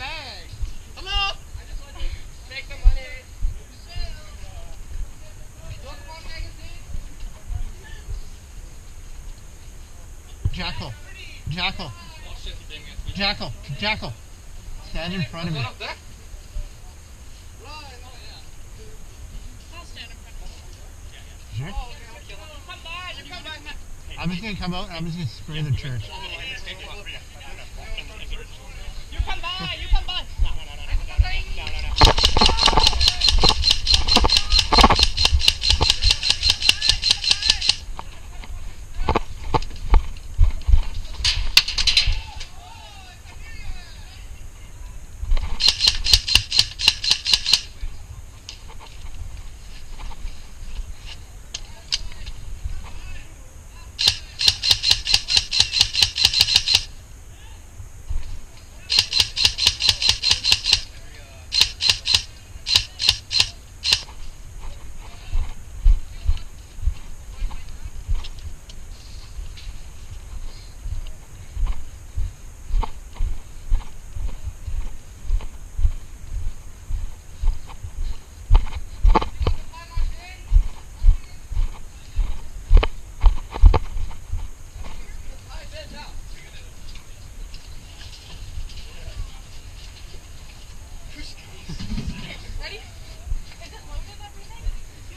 leg. Come on. I just want to take the money. Jackal. Jackal. Jackal. Jackal. Stand in front of me. I'll stand in front of you. Sure? Come by, you come by. I'm just gonna come out and I'm just gonna spray the church. You come by, you come by.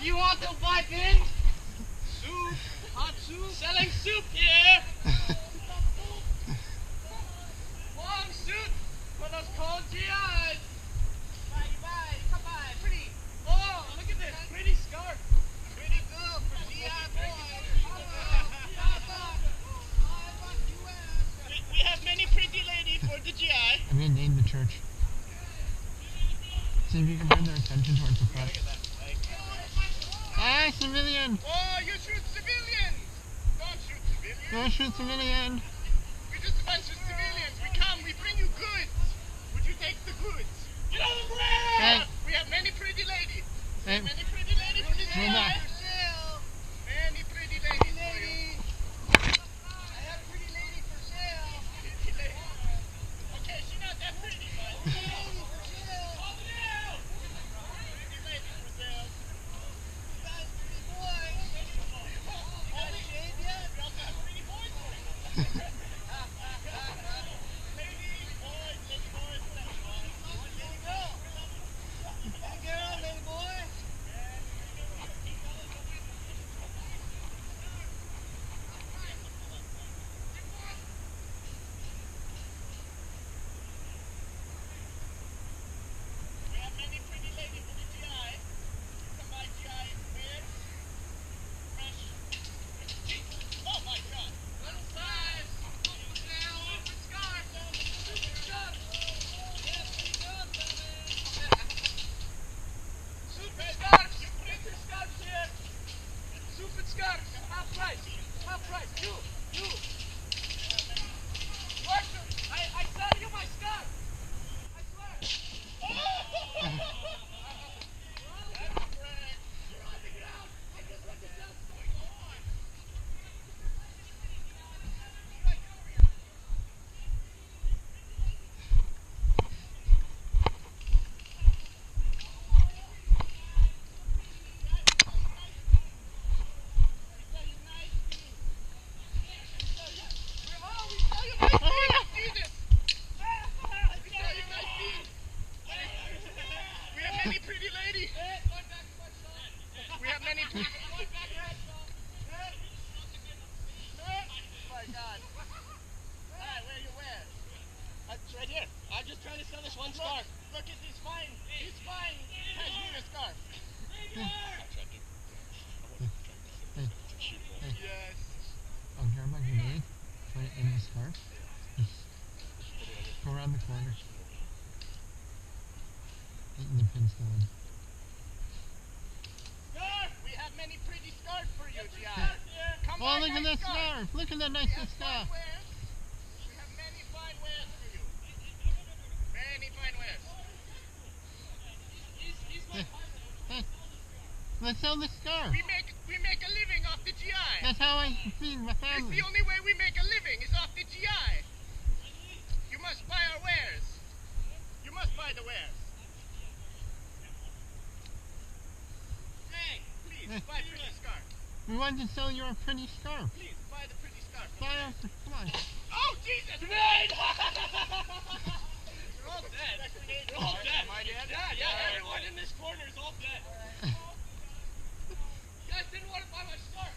You want to buy pins? Soup, hot soup, selling soup here. Long suit for those cold GIs. Buy, come by, pretty. Oh, look at this, pretty scarf. Pretty good for GI boys. We have many pretty ladies for the GI. I'm gonna name the church. See if you can bring their attention towards the front. Hi, civilian! Oh, you shoot civilians! Don't shoot civilians. Don't shoot civilian! We're just a bunch of civilians. We come, we bring you goods. Would you take the goods? Get on the ground! Hey. We have many pretty ladies. Hey. Many pretty ladies for this Hold on. guy. Many pretty ladies for you. I have pretty lady for sale. Pretty lady. Okay, she's not that pretty, but pretty lady for sale. Pretty lady for sale. You guys pretty boys. You got a shave yet? We also have pretty boys for you. Lady boys, lady girl. Lady girl, lady boy. We have many pretty ladies in the GI. You can buy GI wear. Fresh. Oh my God. Little size. Super scarf. Super scarf. Yeah, pretty good, baby. Super scarf. Super scarf here. Super scarf. Half price. Half price. You. Worker, I sell you my scarf. I swear. Right here. I'm just trying to sell this one scarf. Look at this fine cashmere scarf. Yes. I'll grab my grenade, put it in the scarf. Go around the corner. And the pin's still in. Scarf! We have many pretty scarves for you, Gian. Come Oh, look at that scarf! Look at that nice scarf! We have many fine wares for you. Many fine wares. Hey, let's sell the scarf. We make a living off the GI. That's how I feed my It's family. the only way we make a living is off the GI. You must buy our wares. wanted to sell your pretty scarf. Please, buy the pretty scarf. Buy us, come on. Oh, Jesus! Grenade! You're all dead. You're all dead. Am I dead? Yeah, everyone in this corner is all dead. You guys didn't want to buy my scarf.